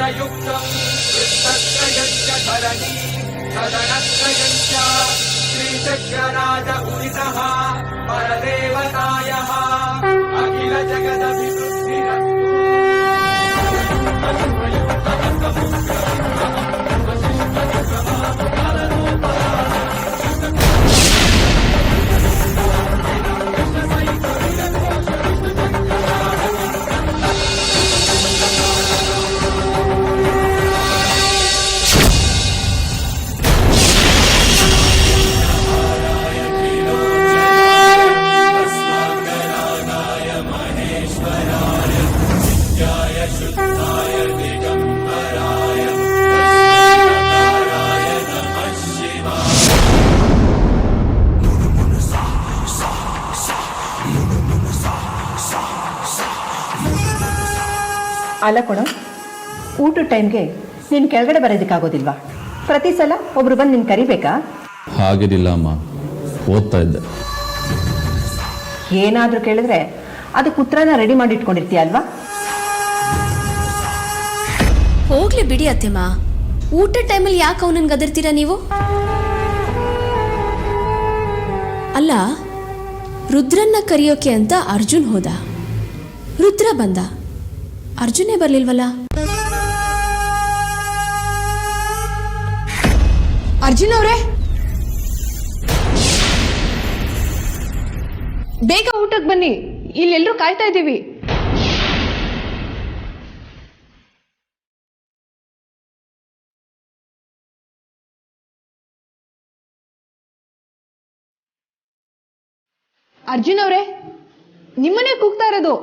षड्विधयुक्तं वृत्तत्रयञ्च धरणी सदनत्रयञ्च श्रीचक्रराज उदितः परदेवतायः अखिल ಅಲ್ಲ ಕೊಡ ಊಟದ ಟೈಮ್ಗೆ ನೀನು ಕೆಳಗಡೆ ಬರೋದಕ್ಕಾಗೋದಿಲ್ವಾ? ಪ್ರತಿ ಸಲ ಒಬ್ರು ಬಂದು ನಿನ್ನ ಕರಿಬೇಕಾ? ಹಾಗೇನಿಲ್ಲ ಅಮ್ಮ, ಓದ್ತಾ ಇದ್ದೆ. ಏನಾದರೂ ಕೇಳಿದ್ರೆ ಅದಕ್ಕೆ ಉತ್ತರನ ರೆಡಿ ಮಾಡಿ ಇಟ್ಕೊಂಡಿರ್ತೀಯ ಅಲ್ವಾ? ಹೋಗ್ಲಿ ಬಿಡಿ ಅತ್ತೆಮ್ಮ, ಊಟದ ಟೈಮಲ್ಲಿ ಯಾಕೆ ಅವನನ್ನು ಗದರ್ತೀರಾ ನೀವು? ಅಲ್ಲ, ರುದ್ರನ್ನ ಕರೆಯೋಕೆ ಅಂತ ಅರ್ಜುನ್ ಹೋದ, ರುದ್ರ ಬಂದ, ಅರ್ಜುನೇ ಬರ್ಲಿಲ್ವಲ್ಲ? ಅರ್ಜುನ್ ಅವರೇ, ಬೇಗ ಊಟಕ್ಕೆ ಬನ್ನಿ, ಇಲ್ಲೆಲ್ಲರೂ ಕಾಯ್ತಾ ಇದ್ದೀವಿ. ಅರ್ಜುನ್ ಅವರೇ, ನಿಮ್ಮನ್ನೇ ಕೂಗ್ತಾ ಇರೋದು.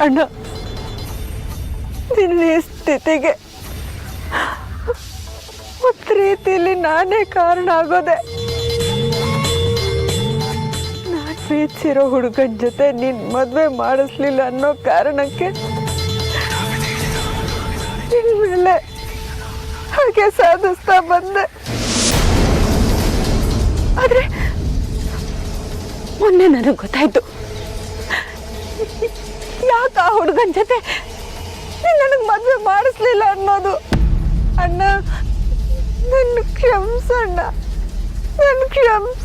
ಅಣ್ಣ, ನಿನ್ನ ಸ್ಥಿತಿಗೆ ಒಂದು ರೀತಿಯಲ್ಲಿ ನಾನೇ ಕಾರಣ ಆಗೋದೆ. ನಾನು ಪ್ರೀತಿಸಿರೋ ಹುಡುಗನ ಜೊತೆ ನಿನ್ನ ಮದುವೆ ಮಾಡಿಸ್ಲಿಲ್ಲ ಅನ್ನೋ ಕಾರಣಕ್ಕೆ ನಿನ್ನ ಮೇಲೆ ಹಾಗೆ ಸಾಧಿಸ್ತಾ ಬಂದೆ. ಆದ್ರೆ ಮೊನ್ನೆ ನನಗೆ ಗೊತ್ತಾಯ್ತು, ಯಾಕೆ ಆ ಹುಡುಗನ ಜೊತೆ ನನಗೆ ಮದುವೆ ಮಾಡಿಸ್ಲಿಲ್ಲ ಅನ್ನೋದು. ಅಣ್ಣ, ನನ್ನ ಕ್ಷಮಿಸಣ್ಣ, ನನ್ನ ಕ್ಷಮಿಸ.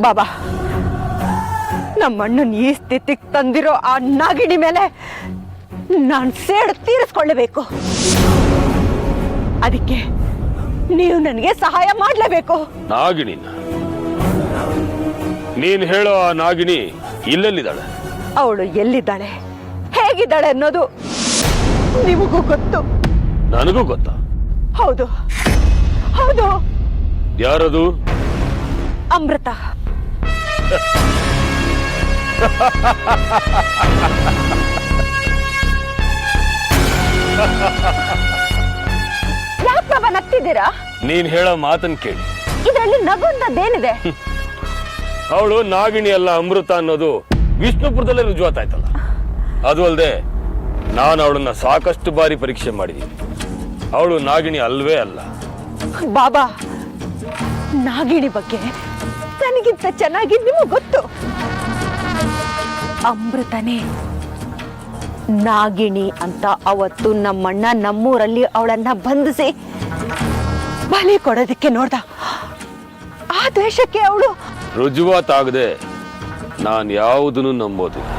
ಬಾಬಾ, ನಮ್ಮ ಅಣ್ಣನ ಈ ಸ್ಥಿತಿಗೆ ತಂದಿರೋ ಆ ನಾಗಿಣಿ ಮೇಲೆ ನಾನು ಸೇಡು ತೀರಿಸ್ಕೊಳ್ಳಬೇಕು. ಅದಕ್ಕೆ ನೀವು ನನಗೆ ಸಹಾಯ ಮಾಡಲೇಬೇಕು. ನಾಗಿಣಿ? ನೀನ್ ಹೇಳೋ ಆ ನಾಗಿಣಿ ಇಲ್ಲೆಲ್ಲಿದ್ದಾಳೆ? ಅವಳು ಎಲ್ಲಿದ್ದಾಳೆ, ಹೇಗಿದ್ದಾಳೆ ಅನ್ನೋದು ನಿಮಗೂ ಗೊತ್ತು, ನನಗೂ ಗೊತ್ತಾ? ಹೌದು ಹೌದು. ಯಾರದು? ಅಮೃತ. ಯಾಕೆ ಬಾಬಾ ನಗ್ತಿದ್ದೀರಾ? ನೀನ್ ಹೇಳೋ ಮಾತನ್ ಕೇಳಿ ಇದರಲ್ಲಿ ನಗುವಂತದ್ದೇನಿದೆ? ಅವಳು ನಾಗಿಣಿ ಅಲ್ಲ, ಅಮೃತ ಅನ್ನೋದು ವಿಷ್ಣುಪುರದಲ್ಲೇ ರುಜುವಾತಾಯ್ತಲ್ಲ. ಅದು ಅಲ್ಲದೆ ನಾನು ಅವಳನ್ನ ಸಾಕಷ್ಟು ಬಾರಿ ಪರೀಕ್ಷೆ ಮಾಡಿದ್ದೀನಿ. ಅವಳು ನಾಗಿಣಿ ಅಲ್ವೇ ಅಲ್ಲ. ಬಾಬಾ, ನಾಗಿಣಿ ಬಗ್ಗೆ ನನಗಿಂತ ಚೆನ್ನಾಗಿ ನಿಮಗೆ ಗೊತ್ತು. ಅಮೃತನೇ ನಾಗಿಣಿ ಅಂತ ಅವತ್ತು ನಮ್ಮಣ್ಣ ನಮ್ಮೂರಲ್ಲಿ ಅವಳನ್ನ ಬಂಧಿಸಿ ಬಲಿ ಕೊಡೋದಕ್ಕೆ ನೋಡ್ದ. ಆ ದ್ವೇಷಕ್ಕೆ ಅವಳು ರುಜುವಾತಾಗದೆ ನಾನು ಯಾವುದನ್ನು ನಂಬೋದಿಲ್ಲ.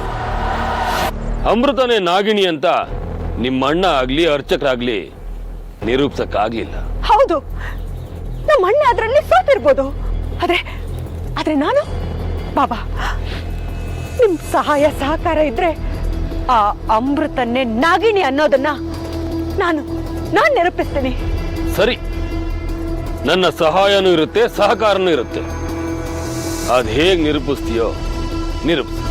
ಅಮೃತನೇ ನಾಗಿಣಿ ಅಂತ ನಿಮ್ಮಣ್ಣ ಆಗ್ಲಿ ಅರ್ಚಕರಾಗ್ಲಿ ನಿರೂಪಿಸಕ್ಕಾಗ್ಲಿಲ್ಲ. ಹೌದು, ನಮ್ಮ ಅಣ್ಣ ಅದರಲ್ಲಿ ಸೋತಿರ್ಬೋದು. ಆದ್ರೆ ನಾನು ಬಾಬಾ, ನಿಮ್ ಸಹಾಯ ಸಹಕಾರ ಇದ್ರೆ ಆ ಅಮೃತನ್ನೇ ನಾಗಿಣಿ ಅನ್ನೋದನ್ನ ನಾನು ನಿರೂಪಿಸ್ತೀನಿ. ಸರಿ, ನನ್ನ ಸಹಾಯನೂ ಇರುತ್ತೆ, ಸಹಕಾರನೂ ಇರುತ್ತೆ. ಅದ್ ಹೇಗ್ ನಿರೂಪಿಸ್ತೀಯೋ ನಿರೂಪಿಸ.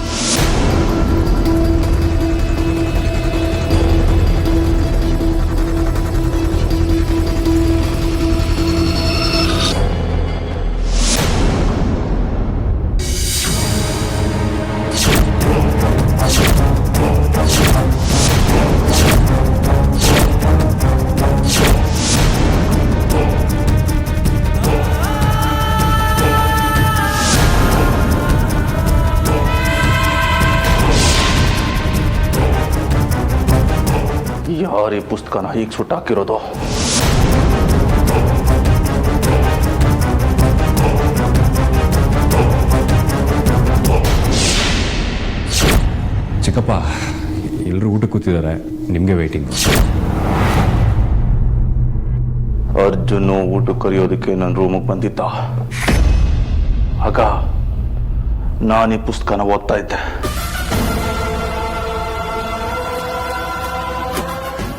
ಯಾರು ಈ ಪುಸ್ತಕನ ಹೀಗೆ ಸುಟ್ಟಾಕಿರೋದು? ಚಿಕ್ಕಪ್ಪ, ಎಲ್ಲರೂ ಊಟಕ್ಕೆ ಕೂತಿದ್ದಾರೆ, ನಿಮಗೆ ವೇಟಿಂಗ್. ಅರ್ಜುನ್ ಊಟಕ್ಕೆ ಕರೆಯೋದಕ್ಕೆ ನನ್ನ ರೂಮಿಗೆ ಬಂದಿದ್ದ. ಆಗ ನಾನು ಈ ಪುಸ್ತಕನ ಓದ್ತಾ ಇದ್ದೆ.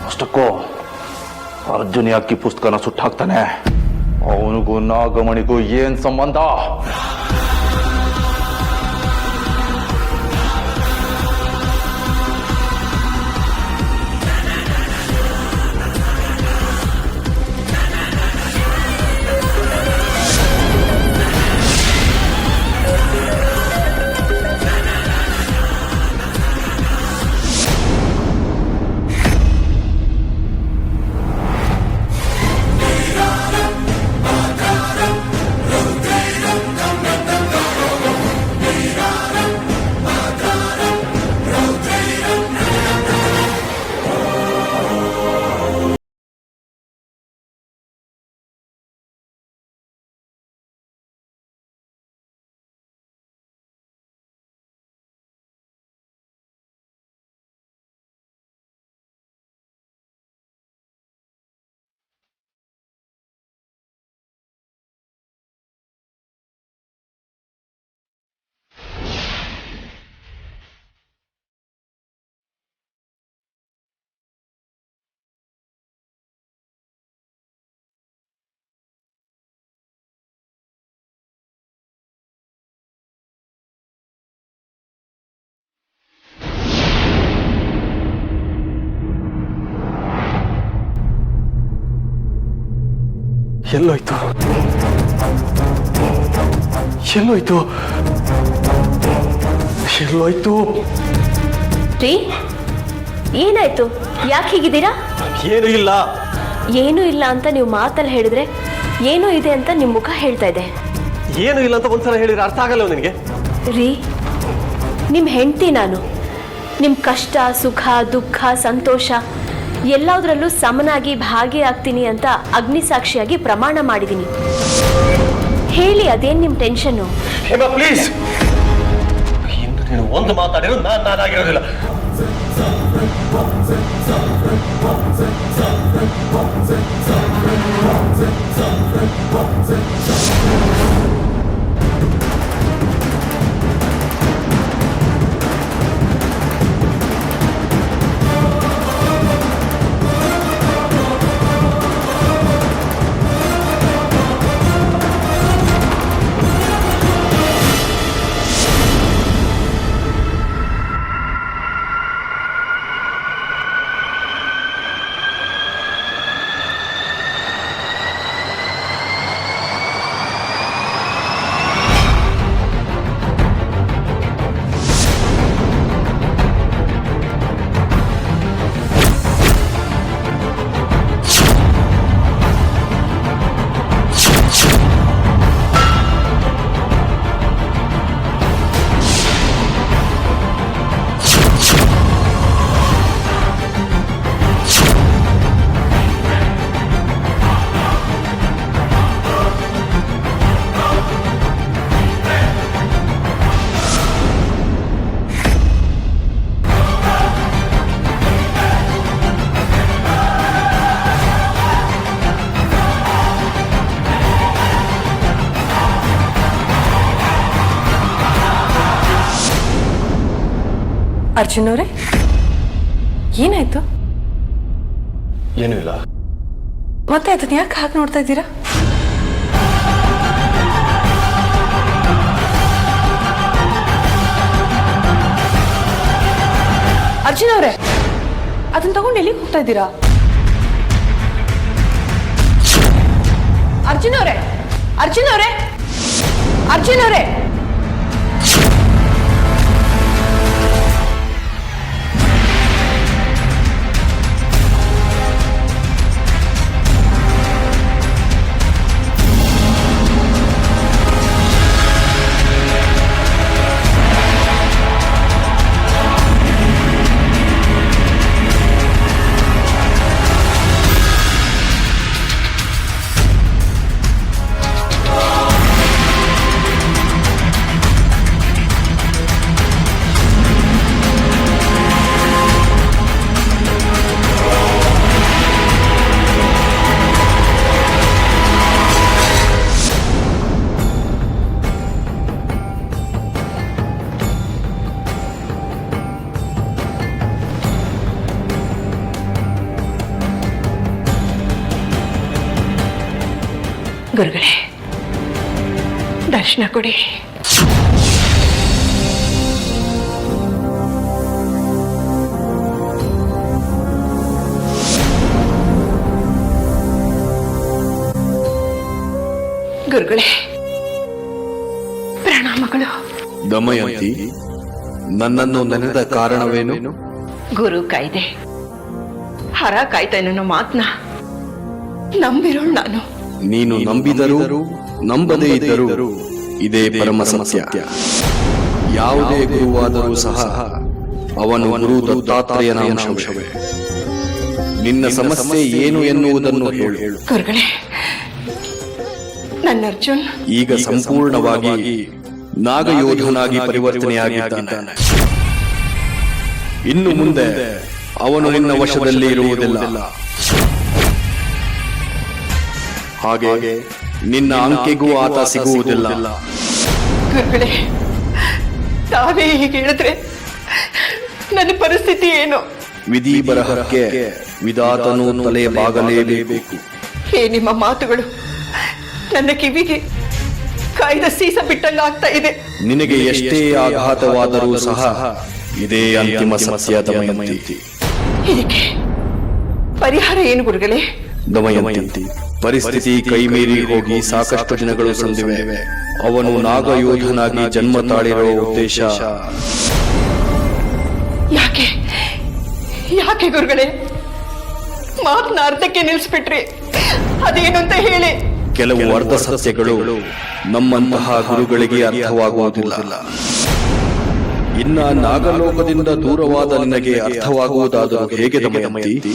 ಅಷ್ಟಕ್ಕೂ ಅರ್ಜುನ್ ಯಾಕೆ ಪುಸ್ತಕನ ಸುಟ್ಟಾಕ್ತಾನೆ? ಅವನಿಗೂ ನಾಗಮಣಿಗೂ ಏನ್ ಸಂಬಂಧ? ಎಲ್ಲೋಯ್ತು ಎಲ್ಲೋಯ್ತು ಎಲ್ಲೋಯ್ತು? ರೀ, ಏನಾಯ್ತು? ಯಾಕೆ ಹೀಗಿದ್ದೀರಾ? ಏನು ಇಲ್ಲ. ಏನೂ ಇಲ್ಲ ಅಂತ ನೀವು ಮಾತಲ್ಲಿ ಹೇಳಿದ್ರೆ ಏನೋ ಇದೆ ಅಂತ ನಿಮ್ಮ ಮುಖ ಹೇಳ್ತಾ ಇದೆ. ಏನು ಇಲ್ಲ ಅಂತ ಒಂದ್ಸಲ ಹೇಳಿದ್ರೆ ಅರ್ಥ ಆಗಲ್ಲ ನಿನಗೆ? ರೀ, ನಿಮ್ಮ ಹೆಂಡತಿ ನಾನು. ನಿಮ್ಮ ಕಷ್ಟ, ಸುಖ, ದುಃಖ, ಸಂತೋಷ ಎಲ್ಲದರಲ್ಲೂ ಸಮನಾಗಿ ಭಾಗಿಯಾಗ್ತೀನಿ ಅಂತ ಅಗ್ನಿಸಾಕ್ಷಿಯಾಗಿ ಪ್ರಮಾಣ ಮಾಡಿದ್ದೀನಿ. ಹೇಳಿ, ಅದೇನು ನಿಮ್ಮ ಟೆನ್ಷನ್ನು? ಹೇಮಾ, ಪ್ಲೀಸ್, ಇನ್ನು ನೀನು ಒಂದು ಮಾತಾಡಿರೋ ನಾನಾಗಿರೋದಿಲ್ಲ. ಅರ್ಜುನ್ ಅವರೇ, ಏನಾಯ್ತು? ಏನೂ ಇಲ್ಲ. ಮತ್ತೆ ಅದನ್ನ ಯಾಕೆ ಹಾಗೆ ನೋಡ್ತಾ ಇದ್ದೀರಾ? ಅರ್ಜುನ್ ಅವರೇ, ಅದನ್ನ ತಗೊಂಡು ಎಲ್ಲಿಗೆ ಹೋಗ್ತಾ ಇದ್ದೀರಾ? ಅರ್ಜುನ್ ಅವರೇ, ಅರ್ಜುನ್ ಅವರೇ, ಅರ್ಜುನ್ ಅವರೇ! ಗುರುಗಳೇ, ದರ್ಶನ ಕೊಡಿ. ಗುರುಗಳೇ, ಪ್ರಣಾಮಗಳು. ದಮಯಂತಿ, ನನ್ನನ್ನು ನೆನೆದ ಕಾರಣವೇನು? ಗುರು ಕಾಯ್ದೆ, ಹರ ಕಾಯ್ತಾ ಅನ್ನೋ ಮಾತನ್ನ ನಂಬಿರೋಳು ನಾನು. ನೀನು ನಂಬಿದರೂ ನಂಬದೇ ಇದ್ದರೂ ಇದೇ ಪರಮ ಸತ್ಯ. ಯಾವುದೇ ಗುರುವಾದರೂ ಸಹ ಅವನು ಗುರು ದತ್ತಾತ್ರೇಯನ ಅಂಶವೇ. ನಿನ್ನ ಸಮಸ್ಯೆ ಏನು ಎನ್ನುವುದನ್ನು ಹೇಳು. ಗುರುಗಳೇ, ನನ್ನ ಅರ್ಜುನ್ ಈಗ ಸಂಪೂರ್ಣವಾಗಿ ನಾಗಯೋಧನಾಗಿ ಪರಿವರ್ತನೆಯಾಗಿದ್ದಾನೆ. ಇನ್ನು ಮುಂದೆ ಅವನು ನಿನ್ನ ವಶದಲ್ಲಿ ಇರುವುದಿಲ್ಲ. ಹಾಗೆ ನಿನ್ನ ಅಂಕೆಗೂ ಆತ ಸಿಗುವುದಿಲ್ಲ. ಗುರುಗಳೇ, ತಾವೇ ಹೀಗೆ ಹೇಳಿದ್ರೆ ನನ್ನ ಪರಿಸ್ಥಿತಿ ಏನು? ವಿಧಿ ಬರಹಕ್ಕೆ ವಿಧಾತನು ತಲೆ ಬಾಗಲೇಬೇಕು. ಹೇ, ನಿಮ್ಮ ಮಾತುಗಳು ನನ್ನ ಕಿವಿಗೆ ಕಾಯ್ದ ಸೀಸ ಬಿಟ್ಟಂಗ ಆಗ್ತಾ ಇದೆ. ನಿನಗೆ ಎಷ್ಟೇ ಆಘಾತವಾದರೂ ಸಹ ಇದೇ ಅಂತಿಮ ಸತ್ಯ ದಮಯಂತಿ. ಇದಕ್ಕೆ ಪರಿಹಾರ ಏನು ಗುರುಗಳೇ? ದಮಯಂತಿ, ಪರಿಸ್ಥಿತಿ ಕೈಮೀರಿ ಹೋಗಿ ಸಾಕಷ್ಟು ದಿನಗಳು ಸಂದಿವೆ. ಅವನು ನಾಗಯೋಧನಾಗಿ ಜನ್ಮ ತಾಳಿರುವ ಉದ್ದೇಶ ಯಾಕೆ ಯಾಕೆ ಗುರುಗಳೇ ಮಾತನ್ನ ಅರ್ಧಕ್ಕೆ ನಿಲ್ಲಿಸ್ಬಿಟ್ರಿ? ಅದೇನು ಅಂತ ಹೇಳಿ. ಕೆಲವು ಅರ್ಧ ಸತ್ಯಗಳು ನಮ್ಮಂತಹ ಗುರುಗಳಿಗೆ ಅರ್ಥವಾಗುವುದಿಲ್ಲ. ಇನ್ನ ನಾಗಲೋಕದಿಂದ ದೂರವಾದ ನಿನಗೆ ಅರ್ಥವಾಗುವುದಾದರೂ ಹೇಗೆ ದಮಯಂತಿ?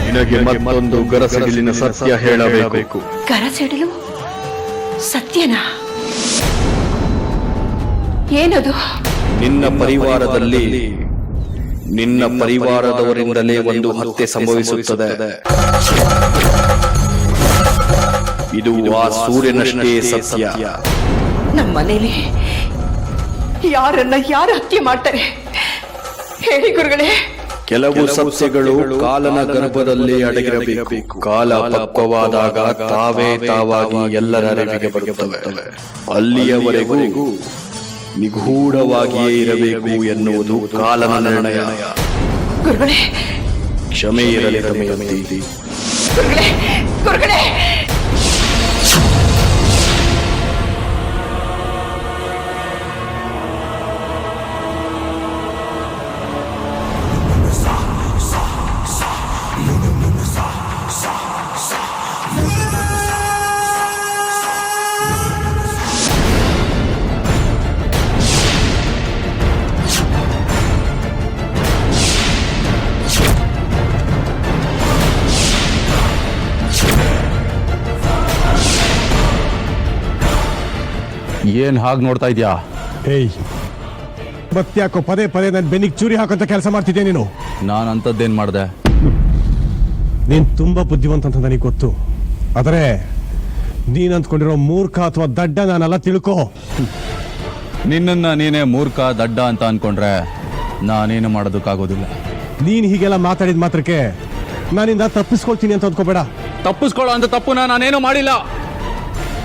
ನಿನಗೆ ಮತ್ತೊಂದು ಗರಸಡಿಲಿನ ಸತ್ಯ ಹೇಳಬೇಕು. ಗರಸೆಡಿಲು ಸತ್ಯನಾ? ಏನದು? ನಿನ್ನ ಪರಿವಾರದಲ್ಲಿ ನಿನ್ನ ಪರಿವಾರದವರಿಂದಲೇ ಒಂದು ಹತ್ಯೆ ಸಂಭವಿಸುತ್ತದೆ. ಇದು ಆ ಸೂರ್ಯನಷ್ಟೇ ಸತ್ಯ. ನಮ್ಮ ಮನೇಲಿ ಯಾರನ್ನ ಯಾರು ಹತ್ಯೆ ಮಾಡ್ತಾರೆ ಹೇಳಿ ಗುರುಗಳೇ? ಕೆಲವು ಸಸ್ಯಗಳು ಕಾಲನ ಗರ್ಭದಲ್ಲಿ ಅಡಗಿರಬೇಕು. ಕಾಲ ಪಕ್ವವಾದಾಗ ತಾವೇ ತಾವಾಗಿ ಎಲ್ಲರ ಅರಿವಿಗೆ ಬರುತ್ತವೆ. ಅಲ್ಲಿಯವರೆಗೂ ನಿಗೂಢವಾಗಿಯೇ ಇರಬೇಕು ಎನ್ನುವುದು ಕಾಲನ ನಿರ್ಣಯ. ಗುರುಗಳೇ, ಕ್ಷಮೆ ಇರಲಿ ದಮಯಂತಿ. ಗುರುಗಳೇ, ಗುರುಗಳೇ! ಏನ್ ಹಾಗೆ ನೋಡ್ತಾ ಇದ್ಯಾ? ಏಯ್, ಮತ್ತ್ಯಾಕೋ ಪದೇ ಪದೇ ನನ್ನ ಬೆನ್ನಿಗೆ ಚೂರಿ ಹಾಕಂತ ಕೆಲಸ ಮಾಡ್ತಿದ್ದೆ ನೀನು? ನಾನು ಅಂಥದ್ದೇನು ಮಾಡಿದೆ? ನೀನು ತುಂಬಾ ಬುದ್ಧಿವಂತ ಅಂತ ನನಗೆ ಗೊತ್ತು. ಆದರೆ ನೀನು ಅಂದ್ಕೊಂಡಿರೋ ಮೂರ್ಖ ಅಥವಾ ದಡ್ಡ ನಾನೆಲ್ಲ ತಿಳ್ಕೋ. ನಿನ್ನನ್ನ ನೀನೇ ಮೂರ್ಖ ದಡ್ಡ ಅಂತ ಅನ್ಕೊಂಡ್ರೆ ನಾನೇನು ಮಾಡೋದಕ್ಕಾಗೋದಿಲ್ಲ. ನೀನ್ ಹೀಗೆಲ್ಲ ಮಾತಾಡಿದ ಮಾತ್ರಕ್ಕೆ ನಾನಿಂದ ತಪ್ಪಿಸ್ಕೊಳ್ತೀನಿ ಅಂತ ಅಂದ್ಕೋಬೇಡ. ತಪ್ಪಿಸ್ಕೊಳ್ಳೋ ಅಂತ ತಪ್ಪುನ ನಾನೇನು ಮಾಡಿಲ್ಲ.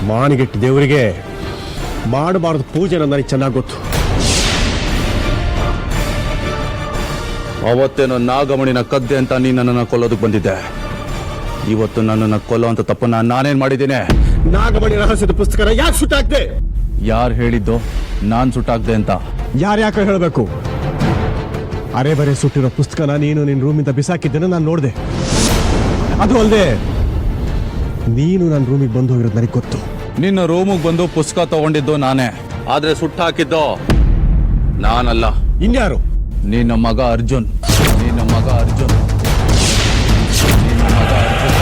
ಮಾನಿಗೆಟ್ಟು ದೇವರಿಗೆ ಮಾಡಬಾರದು ಪೂಜೆ ನನಗೆ ಚೆನ್ನಾಗಿ ಗೊತ್ತು. ಅವತ್ತೇನೋ ನಾಗಮಣಿನ ಕದ್ದೆ ಅಂತ ನೀನು ನನ್ನನ್ನು ಕೊಲ್ಲೋದಕ್ಕೆ ಬಂದಿದ್ದೆ. ಇವತ್ತು ನನ್ನನ್ನು ಕೊಲ್ಲೋ ಅಂತ ತಪ್ಪನ್ನ ನಾನೇನ್ ಮಾಡಿದ್ದೇನೆ? ನಾಗಮಣಿ ರಹಸ್ಯದ ಪುಸ್ತಕನ ಯಾಕೆ ಸುಟ್ಟಾಕ್ದೆ? ಯಾರು ಹೇಳಿದ್ದು ನಾನ್ ಸುಟ್ಟಾಕ್ದೆ ಅಂತ? ಯಾರ್ಯಾಕೆ ಹೇಳಬೇಕು? ಅರೆ ಬರೆ ಸುಟ್ಟಿರೋ ಪುಸ್ತಕನ ನೀನು ನಿನ್ನ ರೂಮಿಂದ ಬಿಸಾಕಿದ್ದೇನೆ ನಾನು ನೋಡಿದೆ. ಅದು ಅಲ್ಲದೆ ನೀನು ನನ್ನ ರೂಮಿಗೆ ಬಂದು ಹೋಗಿರೋದು ನನಗೆ ಗೊತ್ತು. ನಿನ್ನ ರೂಮಿಗೆ ಬಂದು ಪುಸ್ತಕ ತಗೊಂಡಿದ್ದು ನಾನೇ, ಆದ್ರೆ ಸುಟ್ಟಾಕಿದ್ದು ನಾನಲ್ಲ. ಇನ್ಯಾರು? ನಿನ್ನ ಮಗ ಅರ್ಜುನ್. ನಿನ್ನ ಮಗ ಅರ್ಜುನ್. ನಿನ್ನ ಮಗ ಅರ್ಜುನ್.